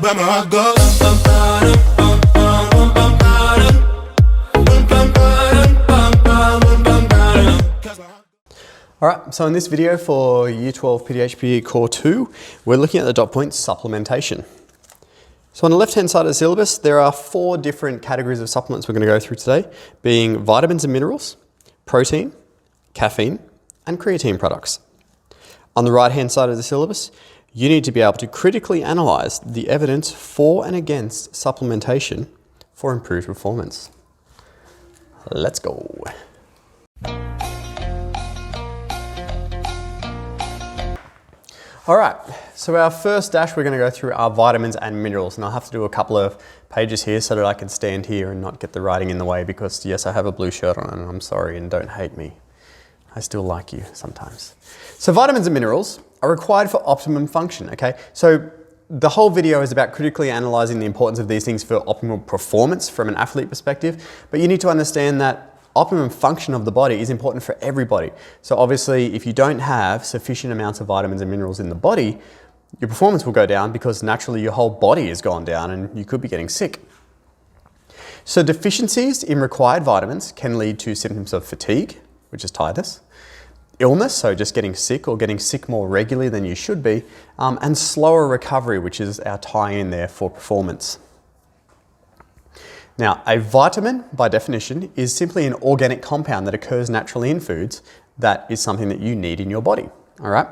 where my heart goes. Alright, so in this video for Year 12 PDHPE Core 2, we're looking at the dot point supplementation. So on the left-hand side of the syllabus, there are 4 different categories of supplements we're going to go through today, being vitamins and minerals, protein, caffeine, and creatine products. On the right-hand side of the syllabus, you need to be able to critically analyze the evidence for and against supplementation for improved performance. Let's go. All right, so our first dash, we're going to go through our vitamins and minerals, and I'll have to do a couple of pages here so that I can stand here and not get the writing in the way, because yes, I have a blue shirt on and I'm sorry, and don't hate me. I still like you sometimes. So vitamins and minerals are required for optimum function, okay? So the whole video is about critically analyzing the importance of these things for optimal performance from an athlete perspective, but you need to understand that optimum function of the body is important for everybody. So obviously, if you don't have sufficient amounts of vitamins and minerals in the body, your performance will go down because naturally your whole body has gone down and you could be getting sick. So deficiencies in required vitamins can lead to symptoms of fatigue, which is tiredness, illness, so just getting sick or getting sick more regularly than you should be, and slower recovery, which is our tie-in there for performance. Now, a vitamin, by definition, is simply an organic compound that occurs naturally in foods that is something that you need in your body, all right?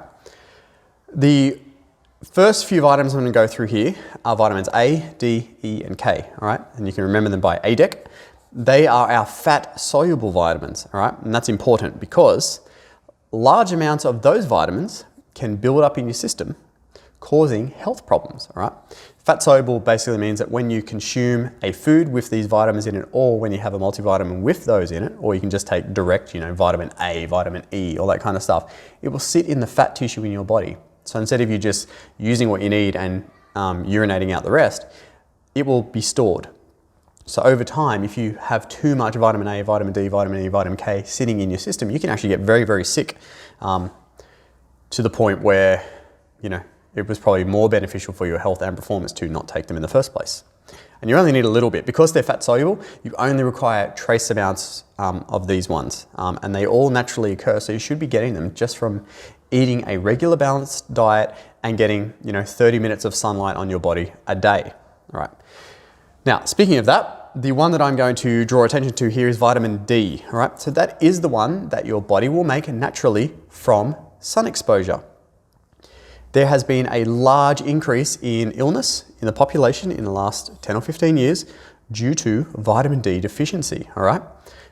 The first few vitamins I'm going to go through here are vitamins A, D, E, and K, all right? And you can remember them by ADEC. They are our fat-soluble vitamins, all right? And that's important because large amounts of those vitamins can build up in your system, causing health problems, all right? Fat soluble basically means that when you consume a food with these vitamins in it, or when you have a multivitamin with those in it, or you can just take direct, vitamin A, vitamin E, all that kind of stuff, it will sit in the fat tissue in your body. So instead of you just using what you need and urinating out the rest, it will be stored. So over time, if you have too much vitamin A, vitamin D, vitamin E, vitamin K sitting in your system, you can actually get very, very sick to the point where, it was probably more beneficial for your health and performance to not take them in the first place. And you only need a little bit. Because they're fat soluble, you only require trace amounts of these ones. And they all naturally occur, so you should be getting them just from eating a regular balanced diet and getting 30 minutes of sunlight on your body a day. All right. Now, speaking of that, the one that I'm going to draw attention to here is vitamin D. All right. So that is the one that your body will make naturally from sun exposure. There has been a large increase in illness in the population in the last 10 or 15 years due to vitamin D deficiency, all right?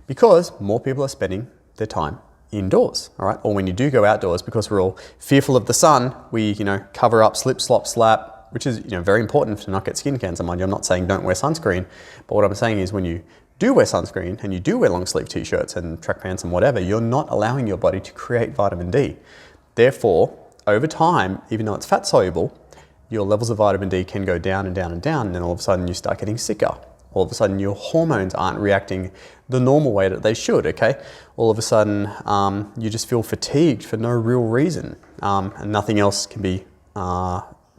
Because more people are spending their time indoors, all right? Or when you do go outdoors, because we're all fearful of the sun, we, cover up, slip, slop, slap, which is, very important to not get skin cancer, mind you. I'm not saying don't wear sunscreen, but what I'm saying is when you do wear sunscreen and you do wear long sleeve t-shirts and track pants and whatever, you're not allowing your body to create vitamin D. Therefore, over time, even though it's fat soluble, your levels of vitamin D can go down and down and down, and then all of a sudden you start getting sicker. All of a sudden your hormones aren't reacting the normal way that they should, okay? All of a sudden you just feel fatigued for no real reason, and nothing else can be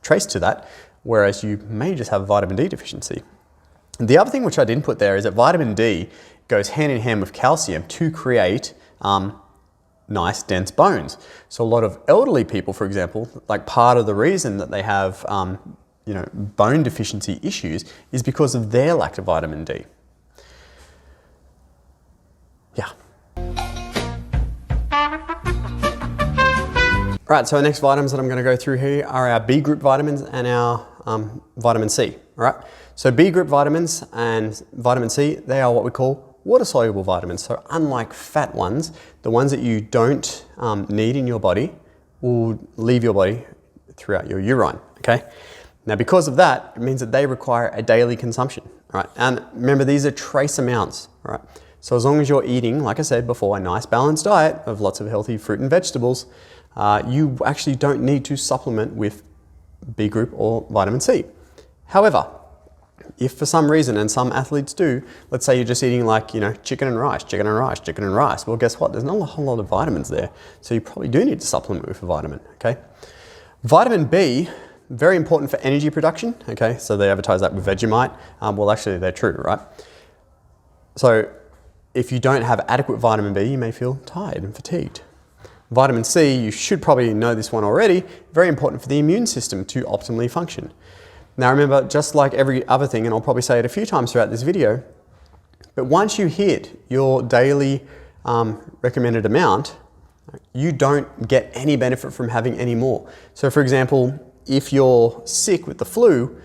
traced to that, whereas you may just have vitamin D deficiency. The other thing which I didn't put there is that vitamin D goes hand in hand with calcium to create nice dense bones. So a lot of elderly people, for example, like part of the reason that they have bone deficiency issues is because of their lack of vitamin D. Yeah. All right, so our next vitamins that I'm going to go through here are our B group vitamins and our vitamin C. All right, so B group vitamins and vitamin C, they are what we call water-soluble vitamins. So unlike fat ones, the ones that you don't need in your body will leave your body throughout your urine, okay? Now because of that, it means that they require a daily consumption, right? And remember, these are trace amounts, right? So as long as you're eating, like I said before, a nice balanced diet of lots of healthy fruit and vegetables, you actually don't need to supplement with B group or vitamin C. However, if for some reason, and some athletes do, let's say you're just eating like, chicken and rice, chicken and rice, chicken and rice. Well, guess what? There's not a whole lot of vitamins there. So you probably do need to supplement with a vitamin, okay? Vitamin B, very important for energy production, okay? So they advertise that with Vegemite. Well, actually they're true, right? So if you don't have adequate vitamin B, you may feel tired and fatigued. Vitamin C, you should probably know this one already, very important for the immune system to optimally function. Now remember, just like every other thing, and I'll probably say it a few times throughout this video, but once you hit your daily recommended amount, you don't get any benefit from having any more. So for example, if you're sick with the flu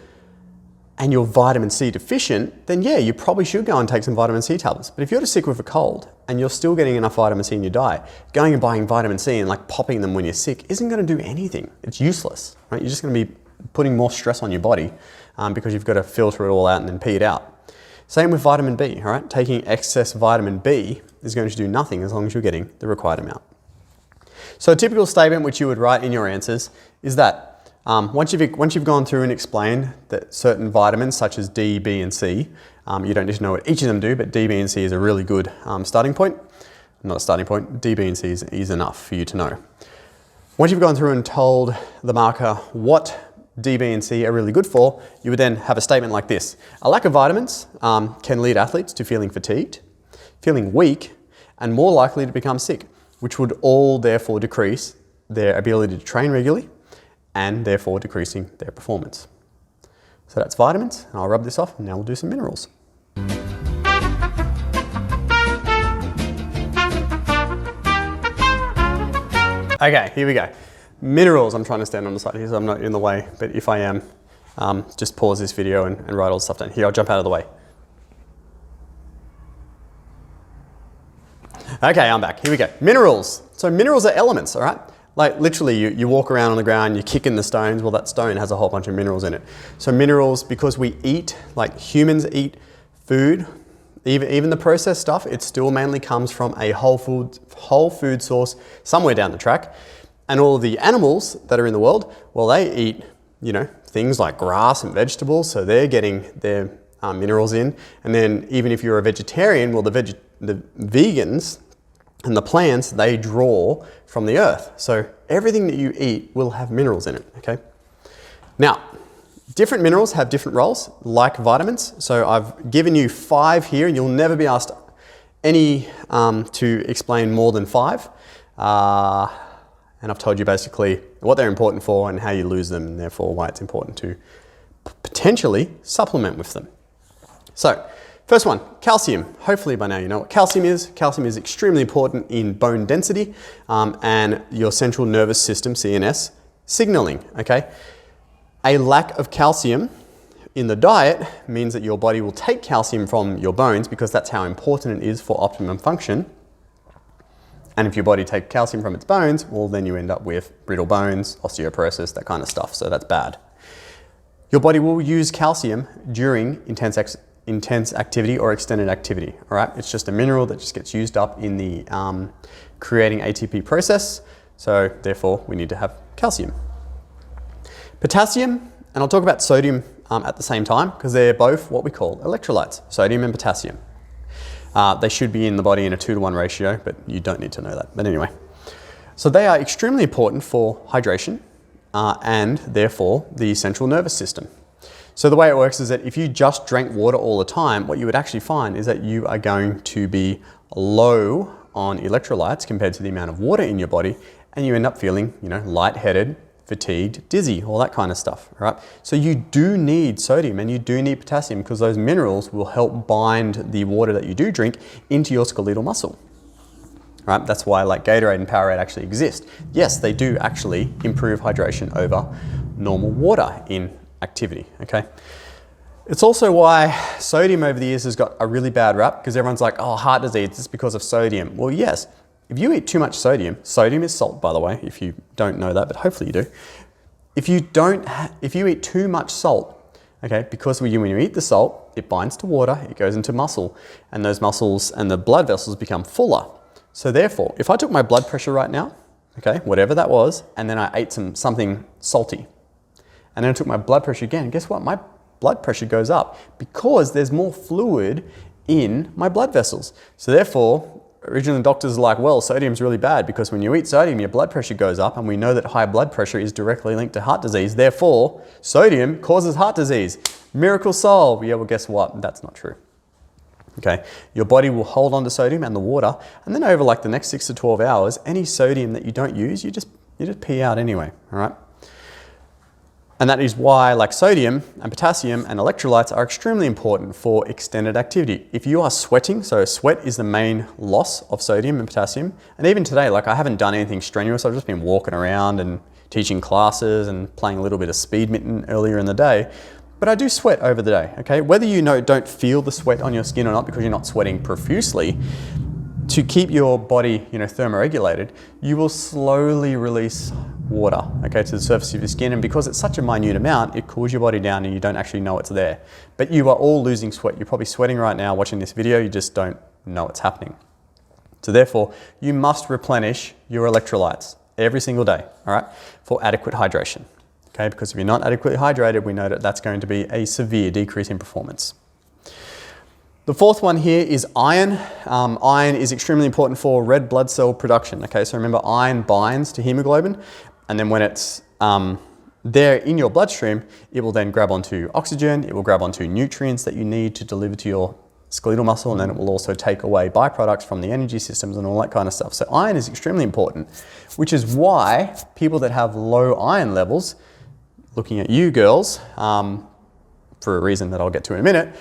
and you're vitamin C deficient, then yeah, you probably should go and take some vitamin C tablets. But if you're just sick with a cold and you're still getting enough vitamin C in your diet, going and buying vitamin C and like popping them when you're sick isn't going to do anything. It's useless, right? You're just going to be putting more stress on your body because you've got to filter it all out and then pee it out. Same with vitamin B, all right? Taking excess vitamin B is going to do nothing as long as you're getting the required amount. So a typical statement which you would write in your answers is that once you've gone through and explained that certain vitamins such as D, B and C, you don't need to know what each of them do, but D, B and C is a really good starting point. Not a starting point, D, B and C is enough for you to know. Once you've gone through and told the marker what D, B and C are really good for, you would then have a statement like this. A lack of vitamins can lead athletes to feeling fatigued, feeling weak, and more likely to become sick, which would all therefore decrease their ability to train regularly and therefore decreasing their performance. So that's vitamins, and I'll rub this off and now we'll do some minerals. Okay, here we go. Minerals, I'm trying to stand on the side here so I'm not in the way, but if I am, just pause this video and write all the stuff down. Here, I'll jump out of the way. Okay, I'm back. Here we go. Minerals. So minerals are elements, all right? Like literally you walk around on the ground, you kick in the stones, well that stone has a whole bunch of minerals in it. So minerals, because we eat, like humans eat food, even the processed stuff, it still mainly comes from a whole food source somewhere down the track. And all of the animals that are in the world, well they eat, you know, things like grass and vegetables, so they're getting their minerals in. And then even if you're a vegetarian, well the vegans and the plants, they draw from the earth. So everything that you eat will have minerals in it, okay? Now, different minerals have different roles, like vitamins. So I've given you 5 here, and you'll never be asked any to explain more than 5. And I've told you basically what they're important for and how you lose them, and therefore why it's important to potentially supplement with them. So, first one, calcium. Hopefully by now you know what calcium is. Calcium is extremely important in bone density and your central nervous system, CNS, signaling, okay? A lack of calcium in the diet means that your body will take calcium from your bones because that's how important it is for optimum function. And if your body takes calcium from its bones, well then you end up with brittle bones, osteoporosis, that kind of stuff, so that's bad. Your body will use calcium during intense activity or extended activity, all right? It's just a mineral that just gets used up in the creating ATP process, so therefore we need to have calcium. Potassium, and I'll talk about sodium at the same time because they're both what we call electrolytes, sodium and potassium. They should be in the body in a 2-to-1 ratio, but you don't need to know that. But anyway, so they are extremely important for hydration and therefore the central nervous system. So the way it works is that if you just drank water all the time, what you would actually find is that you are going to be low on electrolytes compared to the amount of water in your body, and you end up feeling, you know, lightheaded, fatigued, dizzy, all that kind of stuff, right? So you do need sodium and you do need potassium because those minerals will help bind the water that you do drink into your skeletal muscle, right? That's why like Gatorade and Powerade actually exist. Yes, they do actually improve hydration over normal water in activity, okay? It's also why sodium over the years has got a really bad rap because everyone's like, oh, heart disease, it's because of sodium. Well, yes. If you eat too much sodium, sodium is salt by the way, if you don't know that, but hopefully you do. If you eat too much salt, okay, because when you eat the salt, it binds to water, it goes into muscle, and those muscles and the blood vessels become fuller. So therefore, if I took my blood pressure right now, okay, whatever that was, and then I ate something salty, and then I took my blood pressure again, guess what? My blood pressure goes up because there's more fluid in my blood vessels. So therefore, originally doctors are like, well, sodium's really bad because when you eat sodium, your blood pressure goes up, and we know that high blood pressure is directly linked to heart disease. Therefore, sodium causes heart disease. Miracle solved. Yeah, well, guess what? That's not true. Okay, your body will hold on to sodium and the water, and then over like the next 6 to 12 hours, any sodium that you don't use, you just pee out anyway, all right? And that is why like sodium and potassium and electrolytes are extremely important for extended activity. If you are sweating, so sweat is the main loss of sodium and potassium. And even today, like I haven't done anything strenuous. I've just been walking around and teaching classes and playing a little bit of speed mitten earlier in the day. But I do sweat over the day, okay? Whether you don't feel the sweat on your skin or not because you're not sweating profusely, to keep your body, thermoregulated, you will slowly release water, okay, to the surface of your skin. And because it's such a minute amount, it cools your body down and you don't actually know it's there. But you are all losing sweat. You're probably sweating right now watching this video. You just don't know it's happening. So therefore, you must replenish your electrolytes every single day, all right, for adequate hydration, okay? Because if you're not adequately hydrated, we know that that's going to be a severe decrease in performance. The fourth one here is iron. Iron is extremely important for red blood cell production. Okay, so remember iron binds to hemoglobin, and then when it's there in your bloodstream, it will then grab onto oxygen, it will grab onto nutrients that you need to deliver to your skeletal muscle, and then it will also take away byproducts from the energy systems and all that kind of stuff. So iron is extremely important, which is why people that have low iron levels, looking at you girls, for a reason that I'll get to in a minute,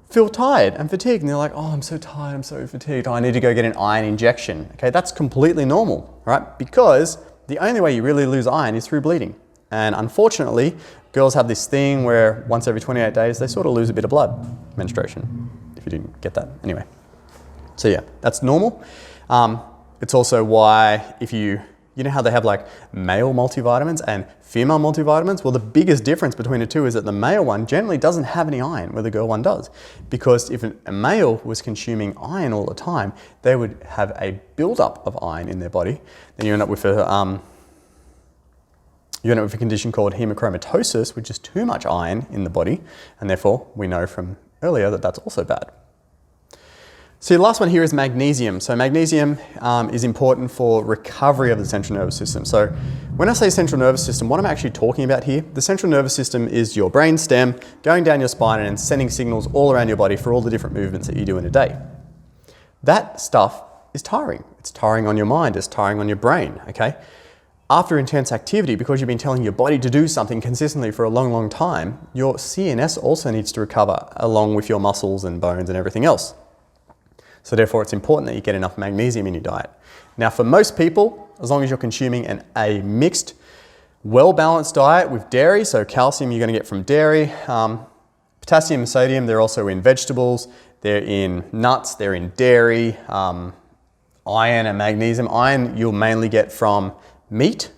feel tired and fatigued, and they're like, oh, I'm so tired, I'm so fatigued, oh, I need to go get an iron injection. Okay, that's completely normal, right? Because the only way you really lose iron is through bleeding. And unfortunately, girls have this thing where once every 28 days, they sort of lose a bit of blood, menstruation, if you didn't get that. Anyway, so yeah, that's normal. It's also why if you know how they have like male multivitamins and female multivitamins? Well, the biggest difference between the two is that the male one generally doesn't have any iron, where the girl one does. Because if a male was consuming iron all the time, they would have a buildup of iron in their body. Then you end up with a condition called hemochromatosis, which is too much iron in the body, and therefore we know from earlier that that's also bad. So the last one here is magnesium. So magnesium is important for recovery of the central nervous system. So when I say central nervous system, what I'm actually talking about here, the central nervous system is your brain stem going down your spine and sending signals all around your body for all the different movements that you do in a day. That stuff is tiring. It's tiring on your mind, it's tiring on your brain, okay? After intense activity, because you've been telling your body to do something consistently for a long, long time, your CNS also needs to recover along with your muscles and bones and everything else. So therefore, it's important that you get enough magnesium in your diet. Now, for most people, as long as you're consuming a mixed, well-balanced diet with dairy, so calcium you're going to get from dairy, potassium and sodium, they're also in vegetables, they're in nuts, they're in dairy, iron and magnesium. Iron you'll mainly get from meat,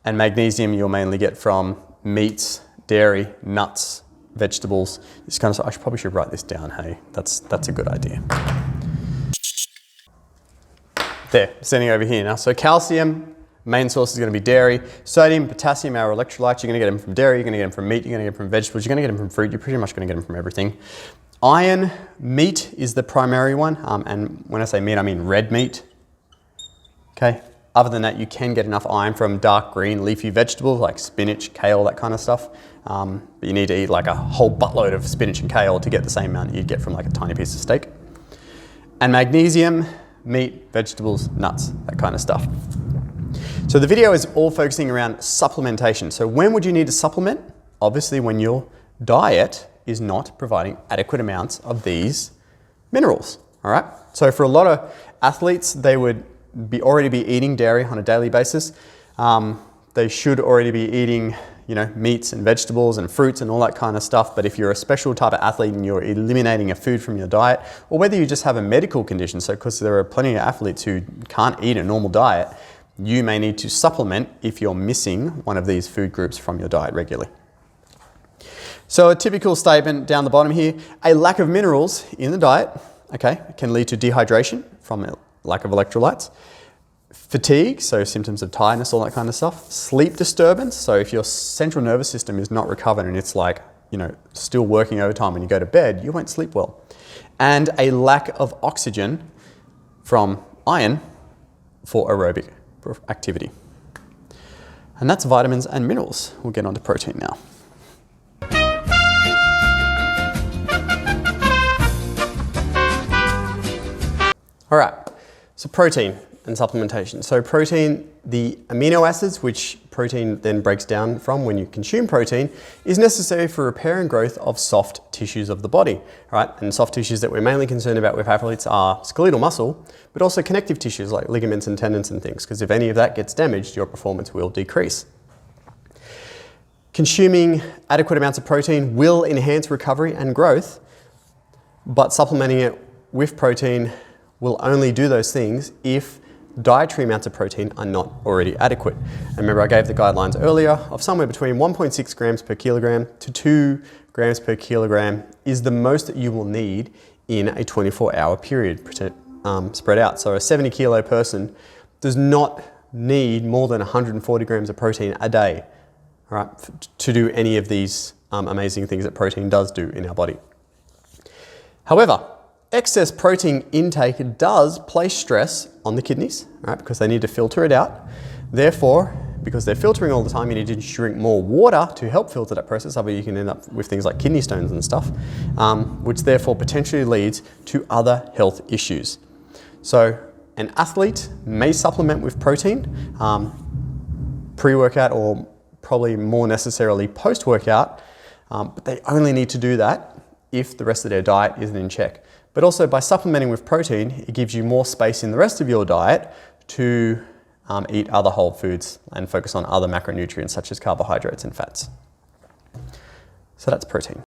and magnesium you'll mainly get from meats, dairy, nuts, vegetables. This kind of stuff. I probably should write this down, hey, that's a good idea. There, sending over here now. So calcium, main source is going to be dairy. Sodium, potassium, our electrolytes, you're going to get them from dairy, you're going to get them from meat, you're going to get them from vegetables, you're going to get them from fruit, you're pretty much going to get them from everything. Iron, meat is the primary one, and when I say meat, I mean red meat. Okay. Other than that, you can get enough iron from dark green leafy vegetables like spinach, kale, that kind of stuff. But you need to eat like a whole buttload of spinach and kale to get the same amount that you'd get from like a tiny piece of steak. And magnesium, meat, vegetables, nuts, that kind of stuff. So the video is all focusing around supplementation. So when would you need to supplement? Obviously when your diet is not providing adequate amounts of these minerals, all right? So for a lot of athletes, they would already be eating dairy on a daily basis. They should already be eating, meats and vegetables and fruits and all that kind of stuff. But if you're a special type of athlete and you're eliminating a food from your diet, or whether you just have a medical condition, so because there are plenty of athletes who can't eat a normal diet, you may need to supplement if you're missing one of these food groups from your diet regularly. So a typical statement down the bottom here, a lack of minerals in the diet, okay, can lead to dehydration from lack of electrolytes, fatigue, so symptoms of tiredness, all that kind of stuff, sleep disturbance, so if your central nervous system is not recovered and it's like, still working overtime when you go to bed, you won't sleep well, and a lack of oxygen from iron for aerobic activity. And that's vitamins and minerals. We'll get on to protein now. All right, so protein and supplementation. So protein, the amino acids, which protein then breaks down from when you consume protein, is necessary for repair and growth of soft tissues of the body, right? And soft tissues that we're mainly concerned about with athletes are skeletal muscle, but also connective tissues like ligaments and tendons and things, because if any of that gets damaged, your performance will decrease. Consuming adequate amounts of protein will enhance recovery and growth, but supplementing it with protein will only do those things if dietary amounts of protein are not already adequate. And remember, I gave the guidelines earlier of somewhere between 1.6 grams per kilogram to 2 grams per kilogram is the most that you will need in a 24-hour period spread out. So a 70 kilo person does not need more than 140 grams of protein a day, all right, to do any of these amazing things that protein does do in our body. However, excess protein intake does place stress on the kidneys, right, because they need to filter it out. Therefore, because they're filtering all the time, you need to drink more water to help filter that process. Otherwise, you can end up with things like kidney stones and stuff, which therefore potentially leads to other health issues. So an athlete may supplement with protein pre-workout or probably more necessarily post-workout, but they only need to do that if the rest of their diet isn't in check. But also by supplementing with protein, it gives you more space in the rest of your diet to eat other whole foods and focus on other macronutrients such as carbohydrates and fats. So that's protein.